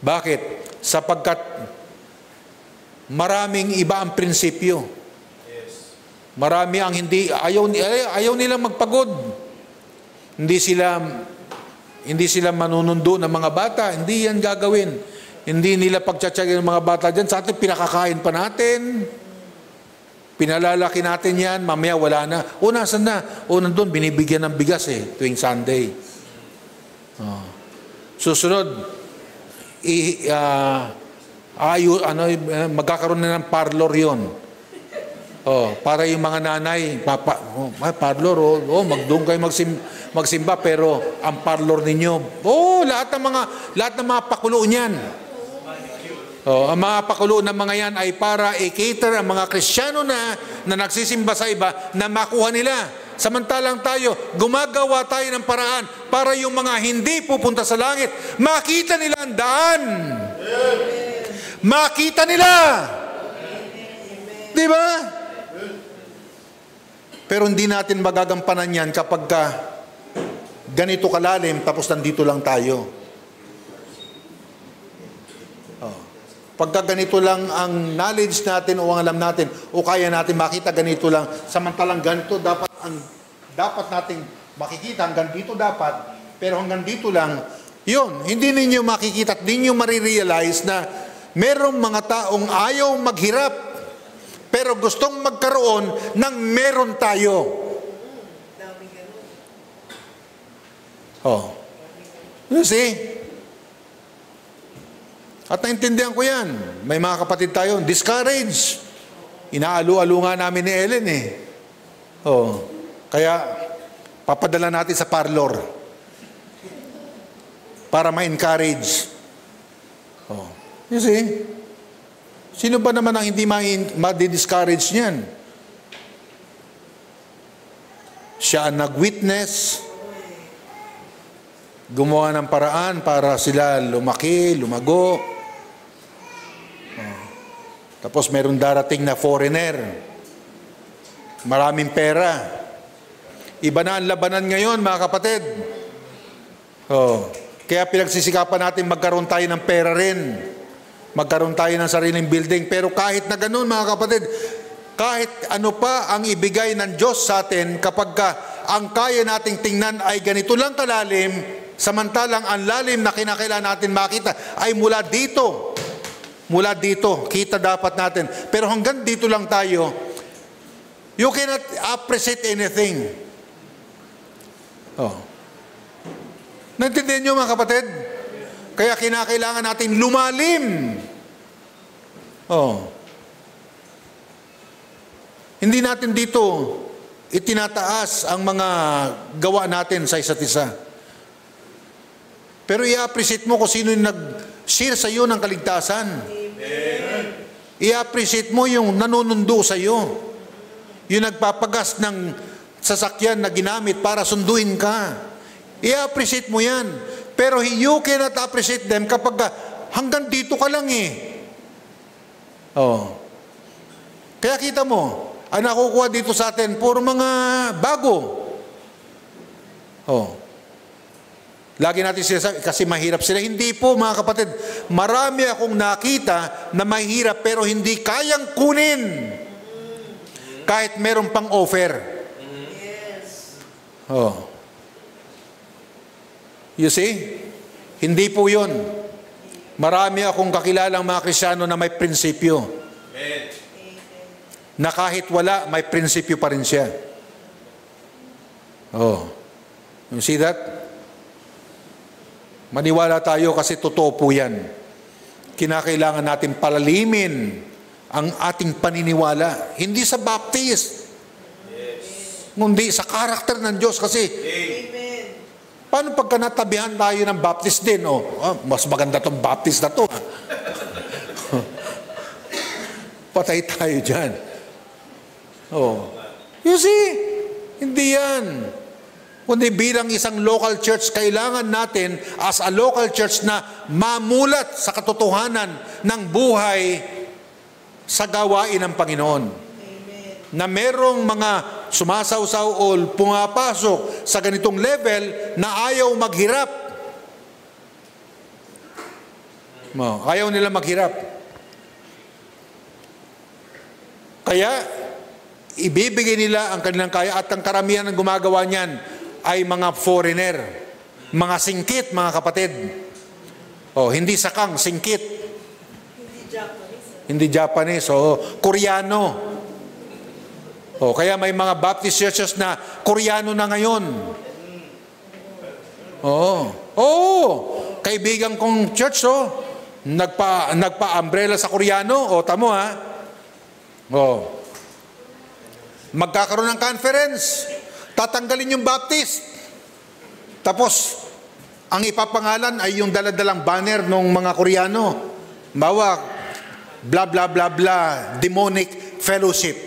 Bakit? Sapagkat maraming iba ang prinsipyo. Marami ang ayaw nilang magpagod. Hindi sila manunundo ng mga bata. Hindi yan gagawin. Hindi nila pagtsatsaga ng mga bata dyan. Sa atin, pinakakain pa natin. Pinalalaki natin yan. Mamaya wala na. Nasaan na? Nandun, binibigyan ng bigas tuwing Sunday. Susunod, magkakaroon na ng parlor yon. Para yung mga nanay, parlor, magdoon kayo magsimba, pero ang parlor ninyo, lahat ng mga pakulo niyan. Ang mga pakulo ng mga yan ay para i-cater ang mga Kristiyano na nagsisimba sa iba na makuha nila. Samantalang tayo, gumagawa tayo ng paraan para yung mga hindi pupunta sa langit, makita nila ang daan. Makita nila. Di ba? Pero hindi natin magagampanan yan kapag ganito kalalim tapos nandito lang tayo. Pagka ganito lang ang knowledge natin o ang alam natin o kaya natin makita ganito lang, samantalang ganito dapat nating makikita, hanggang dito dapat, pero hanggang dito lang, yun, hindi ninyo makikita at hindi nyo marirealize na merong mga taong ayaw maghirap, pero gustong magkaroon ng meron tayo. Oh. You see? At naintindihan ko yan. May mga kapatid tayo, discouraged. Inaalu-alu nga namin ni Ellen eh. Oh. Kaya, papadala natin sa parlor para ma-encourage. Oh. You see? Sino ba naman ang hindi ma-discourage niyan? Siya ang nag-witness, gumawa ng paraan para sila lumaki, lumago. Oh. Tapos meron darating na foreigner. Maraming pera. Iba na ang labanan ngayon, mga kapatid. Oh. Kaya pinagsisikapan natin magkaroon tayo ng pera rin. Magkaroon tayo ng sariling building. Pero kahit na ganun, mga kapatid, kahit ano pa ang ibigay ng Diyos sa atin, kapag ang kaya nating tingnan ay ganito lang kalalim, samantalang ang lalim na kinakailangan natin makita ay mula dito. Mula dito, kita dapat natin. Pero hanggang dito lang tayo, you cannot appreciate anything. Oh. Naintindihan nyo, mga kapatid? Kaya kinakailangan natin lumalim. Oh. Hindi natin dito itinataas ang mga gawa natin sa isa't isa. Pero i-appreciate mo kung sino yung nag-share sa iyo ng kaligtasan. I-appreciate mo yung nanunundo sa iyo. Yung nagpapagas ng sasakyan na ginamit para sunduin ka. I-appreciate mo yan. Pero you cannot appreciate them kapag hanggang dito ka lang eh. Oh. Kaya kita mo, ang nakukuha dito sa atin, puro mga bago. Oh. Lagi natin sinasabi, kasi mahirap sila. Hindi po, mga kapatid. Marami akong nakita na mahirap pero hindi kayang kunin. Kahit meron pang offer. Oh. You see? Hindi po yun. Marami akong kakilalang mga Kristiyano na may prinsipyo. Amen. Na kahit wala, may prinsipyo pa rin siya. Oh. You see that? Maniwala tayo kasi totoo po yan. Kinakailangan natin palalimin ang ating paniniwala. Hindi sa Baptist. Kundi sa karakter ng Diyos kasi. Amen. Paano pagka natabihan tayo ng Baptist din? Mas maganda tong Baptist na to. Patay tayo dyan. Oh. You see? Hindi yan. Kundi bilang isang local church, kailangan natin as a local church na mamulat sa katotohanan ng buhay sa gawain ng Panginoon. Amen. Na merong mga sumasawsaw o pumapasok sa ganitong level na ayaw maghirap. Ayaw nila maghirap. Kaya, ibibigay nila ang kanilang kaya at ang karamihan ng gumagawa niyan ay mga foreigner, mga singkit, mga kapatid. Hindi sakang, singkit. Hindi Japanese, Koreano. Kaya may mga Baptist churches na Koreano na ngayon. Kaibigan kong church, nagpa-umbrella sa Koreano. Tamo ha. Magkakaroon ng conference. Tatanggalin yung Baptist. Tapos, ang ipapangalan ay yung daladalang banner ng mga Koreano. Bawa, blah, blah, blah, blah, demonic fellowship.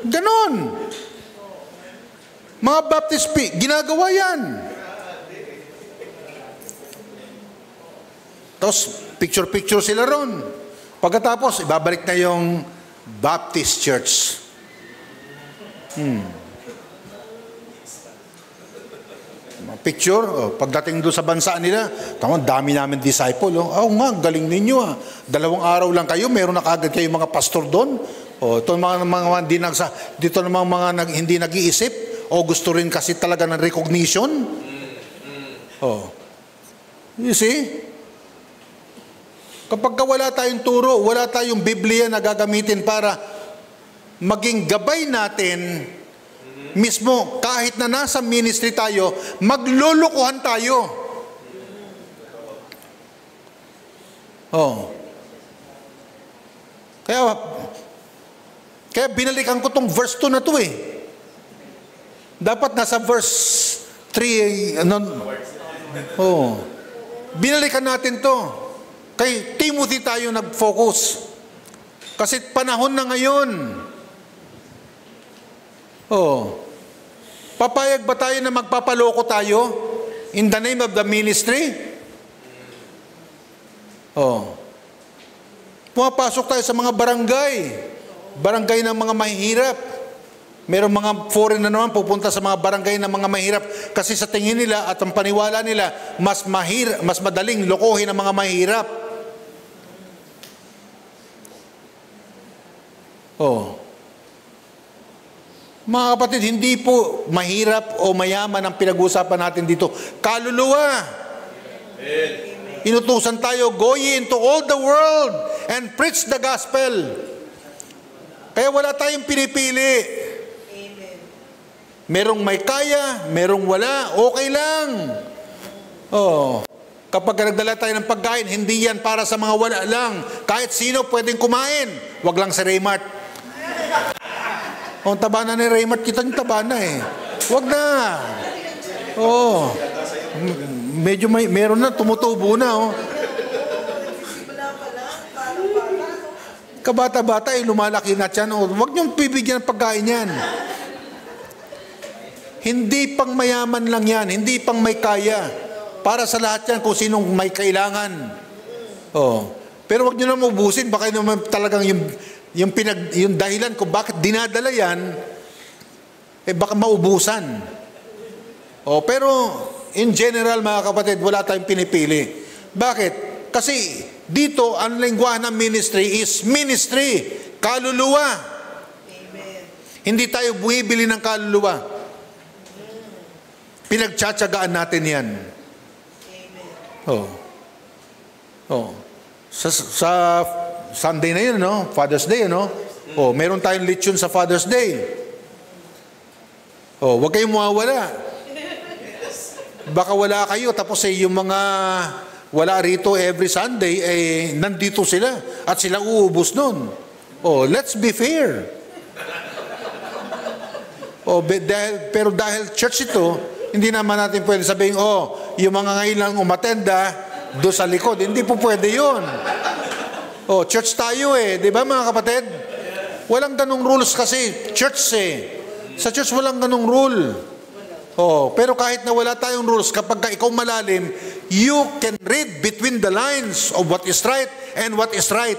Ganon. Mga Baptist, ginagawa yan. Tapos picture-picture sila ron. Pagkatapos, ibabalik na yung Baptist Church. Picture, pagdating doon sa bansa nila, dami namin disciple. Nga, galing ninyo . 2 araw lang kayo, meron na kagad kayo mga pastor doon. Ito dito namang mga hindi nag-iisip, o gusto rin kasi talaga ng recognition. You see? Kapag wala tayong turo, wala tayong Biblia na gagamitin para maging gabay natin, mismo kahit na nasa ministry tayo, maglulukuhan tayo. Kaya binalikan ko tong verse 2 na to . Dapat nasa verse 3, binalikan natin to. Kay Timothy tayo nag-focus. Kasi panahon na ngayon. Papayag ba tayo na magpapaloko tayo in the name of the ministry? Pumapasok tayo sa mga barangay ng mga mahihirap. Merong mga foreign na naman pupunta sa mga barangay ng mga mahirap kasi sa tingin nila at ang paniwala nila, mas madaling lokohin ang mga mahirap. Mga kapatid, hindi po mahirap o mayaman ang pinag-uusapan natin dito. Kaluluwa. Inutusan tayo, go ye into all the world and preach the gospel. Kaya wala tayong pinipili. Merong may kaya, merong wala, okay lang. Kapag nagdala tayo ng pagkain, hindi yan para sa mga wala lang. Kahit sino pwedeng kumain. Wag lang si Raymart. Taba na ni Raymart, kita yung taba na . Wag na. Medyo meron na, tumutubo na . Kabata-bata, lumalaki na tiyan. Wag niyong bibigyan ng pagkain yan. Hindi pang mayaman lang yan, hindi pang may kaya. Para sa lahat yan kung sinong may kailangan. Pero wag niyo na ubusin, baka naman talagang yung dahilan kung bakit dinadala yan, baka maubusan. Pero in general, mga kapatid, wala tayong pinipili. Bakit? Kasi dito, ang lengguwahe ng ministry is ministry, kaluluwa. Amen. Hindi tayo bumibili ng kaluluwa. Pinagtsatsagaan natin yan. Sa Sunday na yun, Father's Day, meron tayong lechon sa Father's Day. Huwag kayong mawawala. Baka wala kayo, tapos yung mga wala rito every Sunday, nandito sila, at sila uubos nun. Let's be fair. Pero dahil church ito, hindi naman natin pwede sabihin, yung mga ngayon lang umatenda, doon sa likod. Hindi po pwede yun. Church tayo di ba mga kapatid? Walang ganung rules kasi, church Sa church walang ganung rule. Pero kahit na wala tayong rules, kapag ikaw malalim, you can read between the lines of what is right and what is right.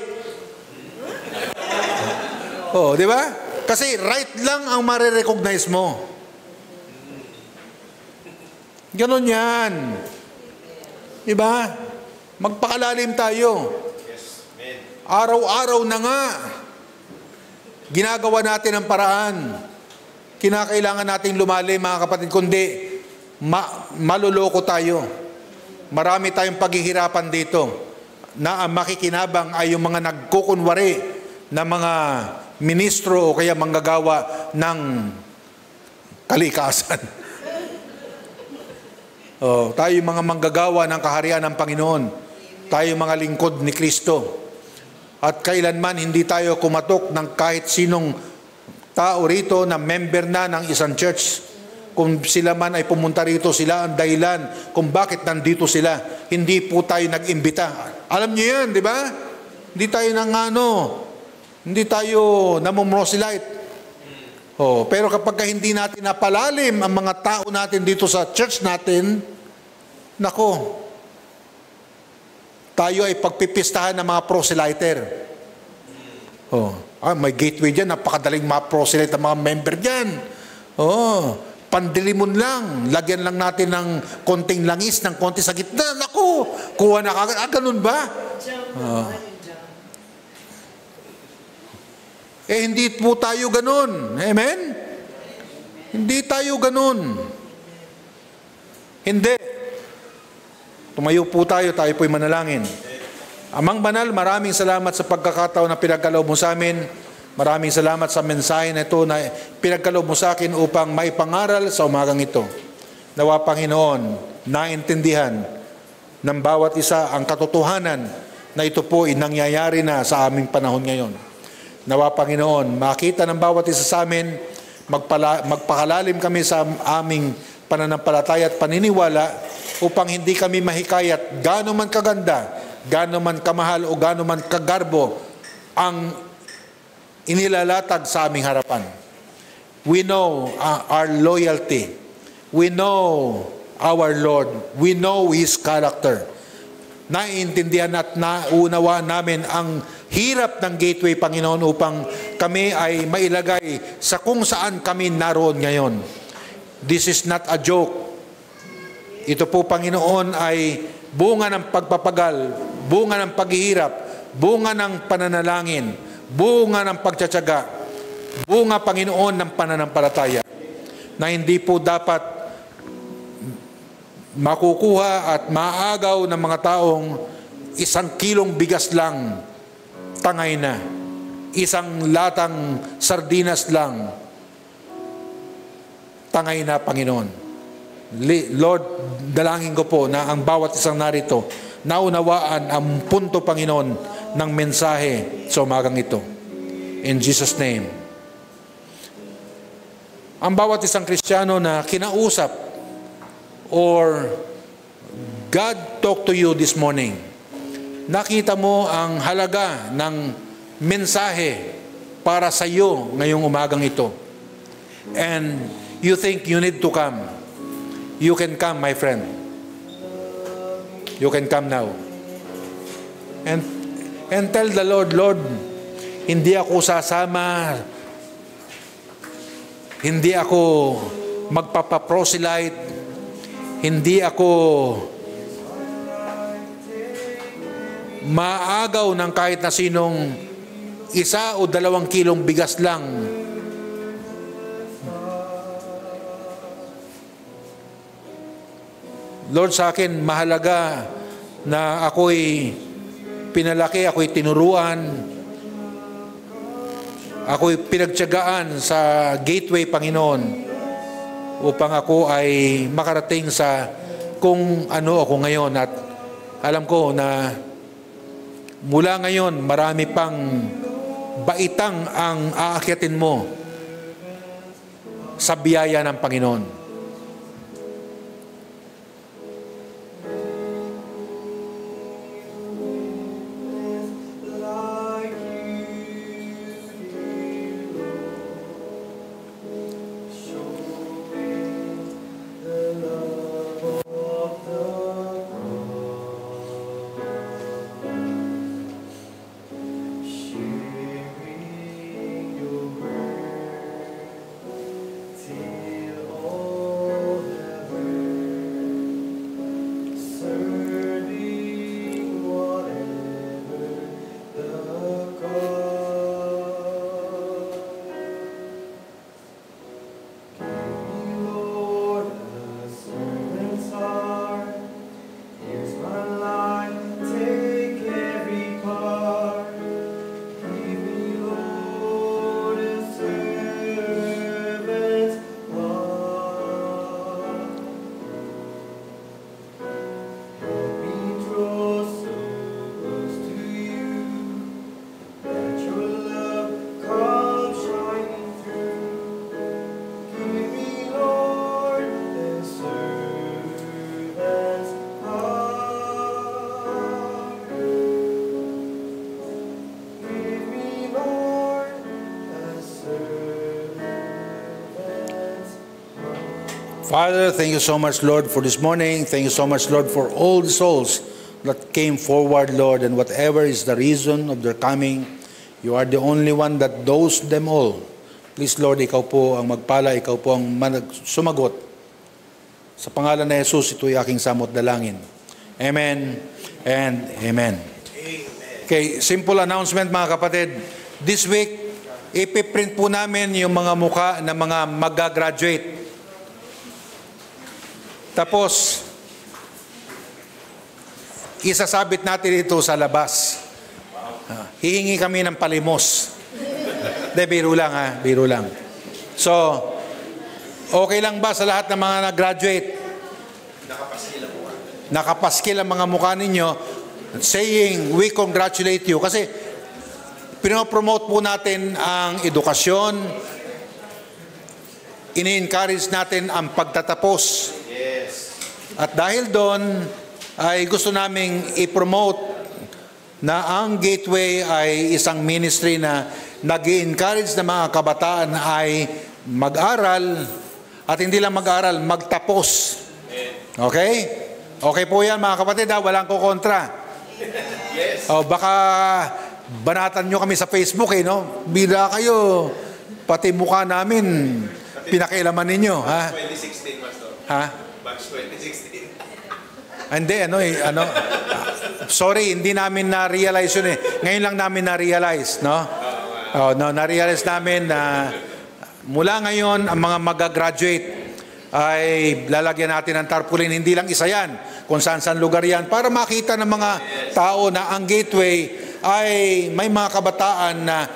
Di ba? Kasi right lang ang marirecognize mo. Ganon yan. Di ba? Magpakalalim tayo. Araw-araw na nga, ginagawa natin ang paraan. Kinakailangan nating lumalim, mga kapatid, kundi maluloko tayo. Marami tayong paghihirapan dito na ang makikinabang ay yung mga nagkukunwari na mga ministro o kaya manggagawa ng kalikasan. Tayo yung mga manggagawa ng kaharian ng Panginoon. Tayo yung mga lingkod ni Kristo. At kailanman hindi tayo kumatok ng kahit sinong tao rito na member na ng isang church. Kung sila man ay pumunta rito, sila ang dahilan kung bakit nandito sila. Hindi po tayo nag-imbita. Alam niyo yan, di ba? Hindi tayo hindi tayo namomrosilite. Pero kapag hindi natin napalalim ang mga tao natin dito sa church natin, nako, tayo ay pagpipistahan ng mga proselyter. May gateway dyan, napakadaling ma-proselyte ang mga member dyan. Pandilimon lang, lagyan lang natin ng konting langis, ng konti sa gitna. Naku, kuha na kagad. Ganun ba? Hindi po tayo ganun. Amen? Hindi tayo ganun. Hindi. Tumayo po tayo po'y manalangin. Amang banal, maraming salamat sa pagkakataon na pinagkaloob mo sa amin. Maraming salamat sa mensahe na ito na pinagkaloob mo sa akin upang maipangaral sa umagang ito. Nawa, Panginoon, naintindihan ng bawat isa ang katotohanan na ito po ay nangyayari na sa aming panahon ngayon. Nawa, Panginoon, makita ng bawat isa sa amin, magpakalalim kami sa aming pananampalataya at paniniwala upang hindi kami mahikayat gaano man kaganda, gaano man kamahal o gaano man kagarbo ang inilalatag sa aming harapan. We know our loyalty. We know our Lord. We know His character. Naiintindihan at naunawa namin ang hirap ng gateway, Panginoon, upang kami ay mailagay sa kung saan kami naroon ngayon. This is not a joke. Ito po, Panginoon, ay bunga ng pagpapagal, bunga ng paghihirap, bunga ng pananalangin, bunga ng pagtsatsaga, bunga, Panginoon, ng pananampalataya na hindi po dapat makukuha at maagaw ng mga taong 1 kilong bigas lang, tangay na. 1 latang sardinas lang, tangay na, Panginoon. Lord, dalangin ko po na ang bawat isang narito naunawaan ang punto, Panginoon, ng mensahe sa umagang ito. In Jesus' name. Ang bawat isang Kristiyano na kinausap or God talked to you this morning, nakita mo ang halaga ng mensahe para sa iyo ngayong umagang ito. And you think you need to come. You can come, my friend. You can come now. And tell the Lord, Lord, hindi ako sasama, hindi ako magpapaproselyte, hindi ako maagaw ng kahit na sinong 1 o 2 kilong bigas lang. Lord, sa akin, mahalaga na ako'y pinalaki, ako'y tinuruan, ako'y pinagtiyagaan sa gateway, Panginoon, upang ako ay makarating sa kung ano ako ngayon. At alam ko na mula ngayon, marami pang baitang ang aakyatin mo sa biyaya ng Panginoon. Father, thank you so much, Lord, for this morning. Thank you so much, Lord, for all the souls that came forward, Lord, and whatever is the reason of their coming, you are the only one that knows them all. Please, Lord, ikaw po ang magpala, ikaw po ang sumagot. Sa pangalan ni Jesus, ito'y aking samot dalangin. Amen and amen. Okay, simple announcement mga kapatid. This week, ipiprint po namin yung mga mukha ng mga mag-graduate. Tapos, isasabit natin ito sa labas. Hihingi kami ng palimos. De, biro lang ha, biro lang. So, okay lang ba sa lahat ng mga nag-graduate? Nakapaskil ang mga mukha ninyo saying, we congratulate you. Kasi, pinopromote po natin ang edukasyon, ini-encourage natin ang pagtatapos. Yes. At dahil doon, ay gusto naming i-promote na ang Gateway ay isang ministry na nag-i-encourage na mga kabataan ay mag-aral at hindi lang mag-aral, magtapos. Okay? Okay po yan mga kapatid ha, walang kukontra. Yes. O baka banatan nyo kami sa Facebook no? Bila kayo, pati mukha namin, pinakialaman ninyo. Ha? 2016, Pastor. Ha? Batch 2016. Hindi, sorry, hindi namin na-realize yun eh. Ngayon lang namin na-realize, no? Na-realize namin na mula ngayon, ang mga mag-graduate ay lalagyan natin ng tarpaulin. Hindi lang isa yan, kung saan-saan lugar yan, para makita ng mga tao na ang Gateway ay may mga kabataan na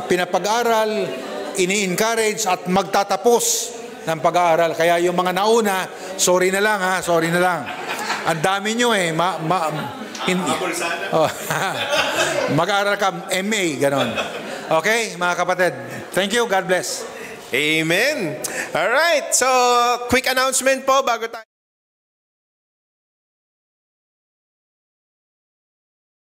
pinapag-aral, ini-encourage at magtatapos ng pag-aaral. Kaya yung mga nauna, sorry na lang ha, sorry na lang. Ang dami nyo eh. Mag-aaral ka MA, ganon. Okay, mga kapatid. Thank you. God bless. Amen. All right. So, quick announcement po bago tayo